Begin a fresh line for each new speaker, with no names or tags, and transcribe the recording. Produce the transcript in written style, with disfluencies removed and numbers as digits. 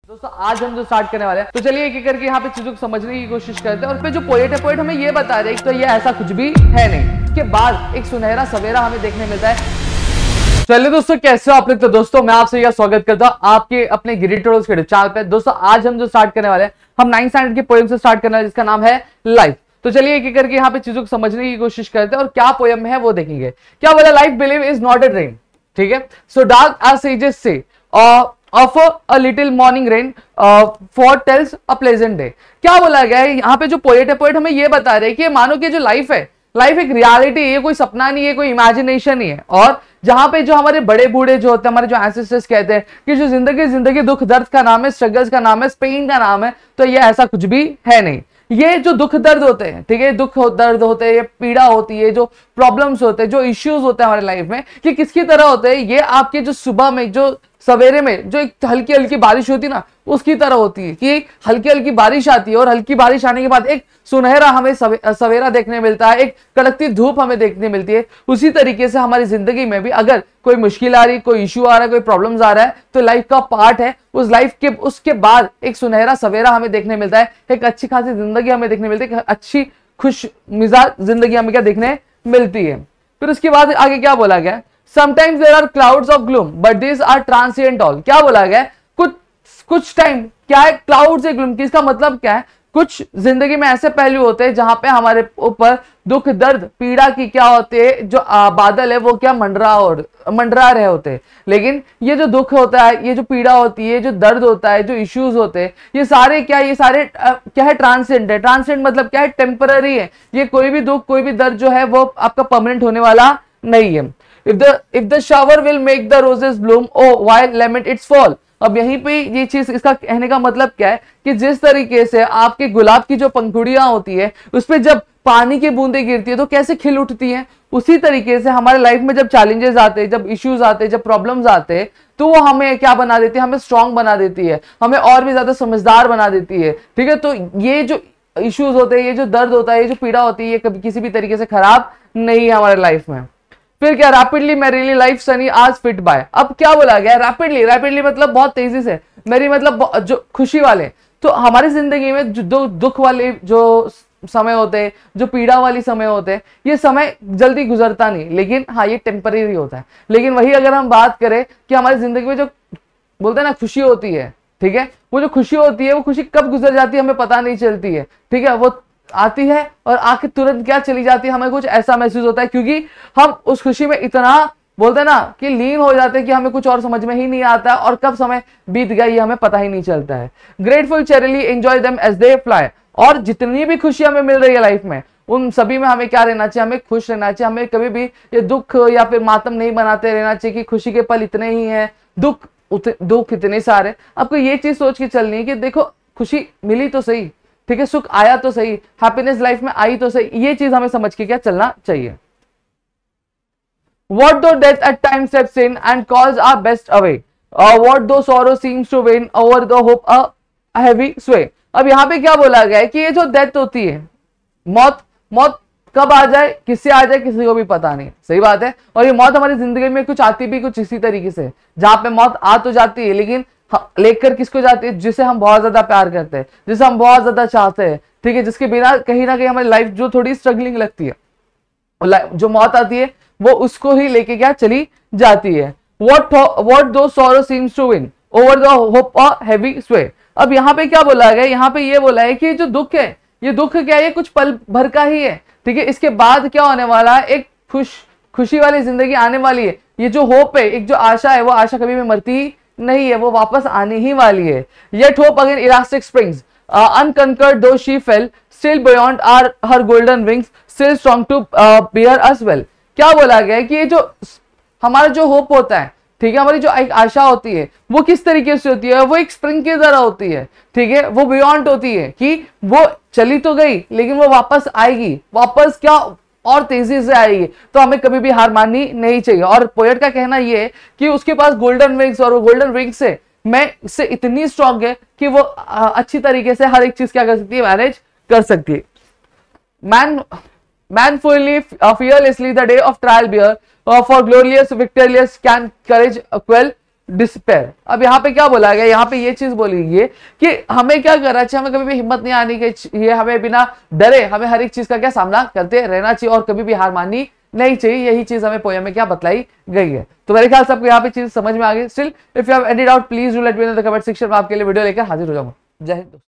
दोस्तों आज हम जो स्टार्ट करने वाले हैं तो चलिए एक एक करके यहाँ पे चीजों को समझने की कोशिश करते हैं। और पे जो पोएट है, पोएट हमें ये बता रहे हैं तो ये ऐसा कुछ भी है नहीं। इसके बाद एक सुनहरा सवेरा हमें देखने मिलता है। चलिए दोस्तों, कैसे हो आप लोग। तो दोस्तों मैं आपसे यह स्वागत करता हूँ आपके अपने गिरी टोडल्स के चैनल पे। दोस्तों आज हम जो स्टार्ट करने वाले हैं, हम 9th स्टैंडर्ड की पोएम से स्टार्ट करने वाले जिसका नाम है लाइफ। तो चलिए एक एक करके यहाँ पे चीजों को समझने की कोशिश करते हैं और क्या पोएम है वो देखेंगे। क्या बोला, life believe is not a dream. ठीक है, सो डार्क एज सेजेस से of a little morning rain foretells a pleasant day। क्या बोला गया है यहाँ पे, जो पोएट है, पोएट हमें ये बता रहे हैं कि मानो कि जो लाइफ है, लाइफ एक रियलिटी है, ये कोई सपना नहीं है, कोई इमेजिनेशन नहीं है। और जहां पे जो हमारे बड़े बूढ़े जो होते हैं, हमारे जो एंसेस्टर्स कहते हैं कि जो जिंदगी दुख दर्द का नाम है, स्ट्रगल्स का नाम है, पेन का नाम है, तो ये ऐसा कुछ भी है नहीं। ये जो दुख दर्द होते हैं, ठीक है, दुख दर्द होते हैं, ये पीड़ा होती है, जो प्रॉब्लम्स होते हैं, जो इश्यूज होते हैं हमारे लाइफ में, ये किसकी तरह होते हैं, ये आपके जो सुबह में, जो सवेरे में जो एक हल्की हल्की बारिश होती है ना, उसकी तरह होती है कि हल्की हल्की बारिश आती है और हल्की बारिश आने के बाद एक सुनहरा हमें सवेरा देखने मिलता है, एक कड़कती धूप हमें देखने मिलती है। उसी तरीके से हमारी जिंदगी में भी अगर कोई मुश्किल आ रही, कोई इश्यू आ रहा है, कोई प्रॉब्लम्स आ रहा है, तो लाइफ का पार्ट है। उस लाइफ के उसके बाद एक सुनहरा सवेरा हमें देखने मिलता है, एक अच्छी खासी जिंदगी हमें देखने मिलती है, अच्छी खुश मिजाज जिंदगी हमें क्या देखने मिलती है। फिर उसके बाद आगे क्या बोला गया, Sometimes there are clouds of gloom, but these are transient all। क्या बोला गया, कुछ टाइम क्या है, क्लाउड्स है ग्लूम की, इसका मतलब क्या है, कुछ जिंदगी में ऐसे पहलू होते हैं जहां पे हमारे ऊपर दुख दर्द पीड़ा की क्या होते हैं, जो बादल है वो क्या मंडरा रहे होते हैं। लेकिन ये जो दुख होता है, ये जो पीड़ा होती है, जो दर्द होता है, जो इश्यूज होते हैं, ये सारे क्या है, ट्रांसेंडेंट है। ट्रांसेंडेंट मतलब क्या है, टेम्पररी है। ये कोई भी दुख, कोई भी दर्द जो है वो आपका परमानेंट होने वाला नहीं है। If the shower will make the roses bloom, oh why lament its fall। अब यहीं पे ये चीज, इसका कहने का मतलब क्या है कि जिस तरीके से आपके गुलाब की जो पंखुड़ियां होती है, उस पर जब पानी की बूंदें गिरती है तो कैसे खिल उठती हैं, उसी तरीके से हमारे लाइफ में जब चैलेंजेस आते हैं, जब इश्यूज आते हैं, जब प्रॉब्लम्स आते हैं, तो वो हमें क्या बना देती है, हमें स्ट्रांग बना देती है, हमें और भी ज्यादा समझदार बना देती है। ठीक है, तो ये जो इश्यूज होते हैं, ये जो दर्द होता है, ये जो पीड़ा होती है, ये कभी किसी भी तरीके से खराब नहीं है हमारे लाइफ में। फिर क्या, रैपिडली मेरीली लाइफ सनी आज फिट बाय। अब क्या बोला गया, रैपिडली मतलब बहुत तेजी से, मेरी मतलब जो खुशी वाले। तो हमारी जिंदगी में जो दुख वाले जो समय होते हैं, जो पीड़ा वाली समय होते हैं, ये समय जल्दी गुजरता नहीं, लेकिन हाँ ये टेम्परेरी होता है। लेकिन वही अगर हम बात करें कि हमारी जिंदगी में जो बोलते हैं ना खुशी होती है, ठीक है, वो जो खुशी होती है, वो खुशी कब गुजर जाती है हमें पता नहीं चलती है। ठीक है, वो आती है और आके तुरंत क्या चली जाती है, हमें कुछ ऐसा महसूस होता है, क्योंकि हम उस खुशी में इतना बोलते हैं ना कि लीन हो जाते हैं कि हमें कुछ और समझ में ही नहीं आता और कब समय बीत गया ये हमें पता ही नहीं चलता है। Grateful cheerily enjoy them as they fly. और जितनी भी खुशी हमें मिल रही है लाइफ में, उन सभी में हमें क्या रहना चाहिए, हमें खुश रहना चाहिए। हमें कभी भी ये दुख या फिर मातम नहीं बनाते रहना चाहिए कि खुशी के पल इतने ही हैं, दुख इतने सारे। आपको ये चीज सोच के चलनी है कि देखो खुशी मिली तो सही, ठीक है, सुख आया तो सही, हैप्पीनेस लाइफ में आई तो सही, ये चीज हमें समझ के क्या चलना चाहिए। What though death at times steps in and calls our best away, what though sorrow seems to win over the hope a heavy sway। अब यहाँ पे क्या बोला गया है कि ये जो डेथ होती है, मौत कब आ जाए, किससे आ जाए, किसी को भी पता नहीं। सही बात है। और ये मौत हमारी जिंदगी में कुछ आती भी कुछ इसी तरीके से, जहां पे मौत आ तो जाती है, लेकिन लेकर किसको जाती है, जिसे हम बहुत ज्यादा प्यार करते हैं, जिसे हम बहुत ज्यादा चाहते हैं, ठीक है, जिसके बिना कहीं ना कहीं हमारी लाइफ जो थोड़ी स्ट्रगलिंग लगती है, जो मौत आती है वो उसको ही लेके क्या चली जाती है। What though sorrow seems to win over the hope a heavy sway। अब यहाँ पे क्या बोला गया, यहाँ पे ये बोला है कि जो दुख है, ये दुख क्या है, ये कुछ पल भर का ही है। ठीक है, इसके बाद क्या होने वाला है, एक खुशी वाली जिंदगी आने वाली है। ये जो होप है, एक जो आशा है, वो आशा कभी भी मरती नहीं है, वो वापस आने ही वाली है। Yet hope again elastic springs, unconquered though she fell, still beyond her golden wings, still strong to bear us well। क्या बोला गया है कि ये जो हमारा जो होप होता है, ठीक है, हमारी जो एक आशा होती है, वो किस तरीके से होती है, वो एक स्प्रिंग की तरह होती है। ठीक है, वो बियॉन्ड होती है कि वो चली तो गई लेकिन वो वापस आएगी, वापस क्या और तेजी से आएगी। तो हमें कभी भी हार माननी नहीं चाहिए। और पोएट का कहना यह है कि उसके पास गोल्डन विंग्स, और वो गोल्डन विंग्स से इतनी स्ट्रॉन्ग है कि वो अच्छी तरीके से हर एक चीज क्या कर सकती है, मैनेज कर सकती है। Man fully fearlessly the day of trial bear, for glorious victorious can courage quell despair. अब यहाँ पे क्या बोला गया, यहाँ पे ये चीज बोली गई कि हमें क्या करना चाहिए, हमें कभी भी हिम्मत नहीं आनी चाहिए, हमें बिना डरे हमें हर एक चीज का क्या सामना करते रहना चाहिए और कभी भी हार माननी नहीं चाहिए। यही चीज हमें पोयम में क्या बतलाई गई है। तो मेरे ख्याल से आपको यहाँ पे चीज समझ में आ गई। Still if you have any doubt please do let me in the comment section में, आपके लिए वीडियो लेकर हाजिर हो जाऊंगा। जय हिंद।